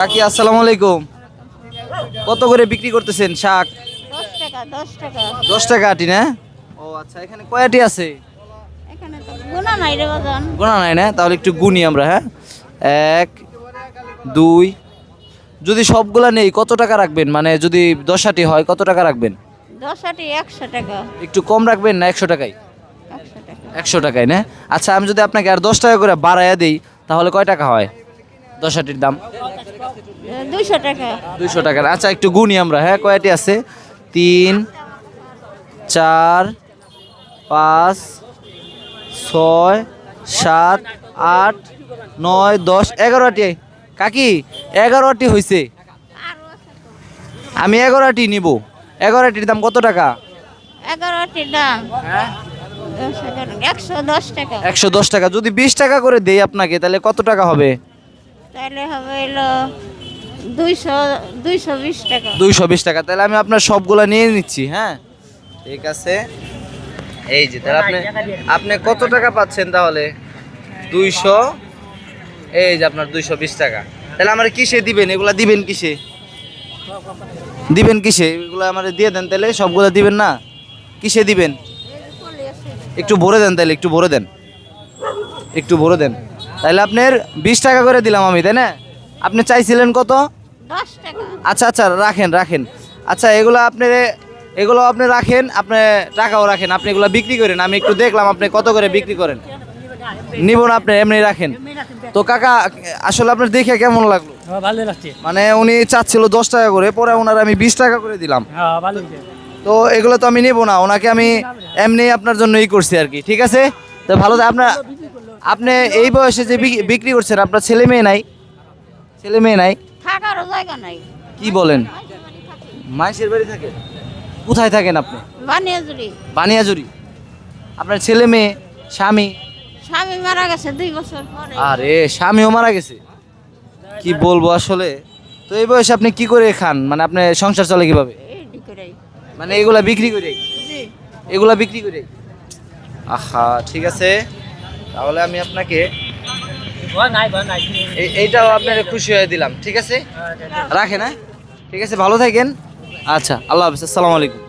কাকি আসসালামু আলাইকুম। কত করে বিক্রি করতেছেন শাক? 10 টাকা 10 টাকা। 10 টাকা আটি না? ও আচ্ছা, এখানে কয় আটি আছে? এখানে তো গুণা নাই রে বাজান। গোনা নাই না? তাহলে একটু গুনি আমরা। হ্যাঁ, 1 2, যদি সবগুলা নেই কত টাকা রাখবেন? মানে যদি 10 আটি হয় কত টাকা রাখবেন? 10 আটি 100 টাকা। একটু কম রাখবেন না 100 টাকায়? 100 টাকা। 100 টাকায় না? আচ্ছা, আমি যদি আপনাকে আর 10 টাকা করে বাড়াইয়া দিই তাহলে কয় টাকা হয় 10 আটির দাম? 200 টাকা। 200 টাকার। আচ্ছা, একটু গুনি আমরা। হ্যাঁ, কয়টি আছে? 3 4 5 6 7 8 9 10 11 আটি। কাকি 11 আটি হয়েছে। আরো আছে তো। আমি 11 আটি নিব। 11 আটির দাম কত টাকা? 11 আটির দাম হ্যাঁ, 110 টাকা। 110 টাকা। যদি 20 টাকা করে দেই আপনাকে তাহলে কত টাকা হবে? তাহলে হবে হলো 220 টাকা। 220 টাকা। তাহলে আমি আপনার সবগুলা নিয়ে নিচ্ছি। হ্যাঁ, ঠিক আছে। এই যে তাহলে আপনি আপনি কত টাকা পাচ্ছেন তাহলে? 200। এই যে আপনার 220 টাকা। তাহলে আমার কিসে দিবেন? এগুলা দিবেন কিসে? দিবেন কিসে? এগুলো আমার দিয়ে দেন তাহলে। সবগুলা দিবেন না? কিসে দিবেন? একটু ভরে দেন তাহলে, একটু ভরে দেন, একটু ভরে দেন। তাহলে আপনার 20 টাকা করে দিলাম আমি, তাই না? আপনি চাইছিলেন কত? 10 টাকা। আচ্ছা আচ্ছা, রাখেন রাখেন। আচ্ছা, এগুলো আপনি রাখেন, আপনি টাকাও রাখেন, আপনি এগুলো বিক্রি করেন। আমি একটু দেখলাম আপনি কত করে বিক্রি করেন। নিব না, আপনি এমনি রাখেন। তো কাকা, আসলে আপনার দেখে কেমন লাগলো? ভালো লাগছে। মানে উনি চাচ্ছিল 10 টাকা করে, পরে ওনার আমি 20 টাকা করে দিলাম। হ্যাঁ, ভালো লাগছে। তো এগুলো তো আমি নেব না, ওনাকে আমি এমনি আপনার জন্য করছি আর কি। ঠিক আছে, তো ভালো। আপনি এই বয়সে যে বিক্রি করছেন, আপনার ছেলে মেয়ে নাই? ছেলে মেয়ে নাই? থাকারও জায়গা নাই। কি বলেন? মাইশের বাড়ি থাকেন? কোথায় থাকেন আপনি? বানিয়াজুরি। বানিয়াজুরি। আপনার ছেলে মেয়ে, স্বামী? স্বামী মারা গেছে 2 বছর পরে। আরে, স্বামীও মারা গেছে। কি বলবো আসলে। তো এই বয়সে আপনি কি করে খান? মানে আপনার সংসার চলে কিভাবে? এই করেই। মানে এগুলা বিক্রি করে? জি। এগুলা বিক্রি করে? আহা, ঠিক আছে। তাহলে আমি আপনাকে ভয় নাই। এইটাও আপনার খুশি হয়ে দিলাম। ঠিক আছে, রাখেন। হ্যাঁ, ঠিক আছে, ভালো থাকেন। আচ্ছা, আল্লাহ হাফিজ, আসসালামু আলাইকুম।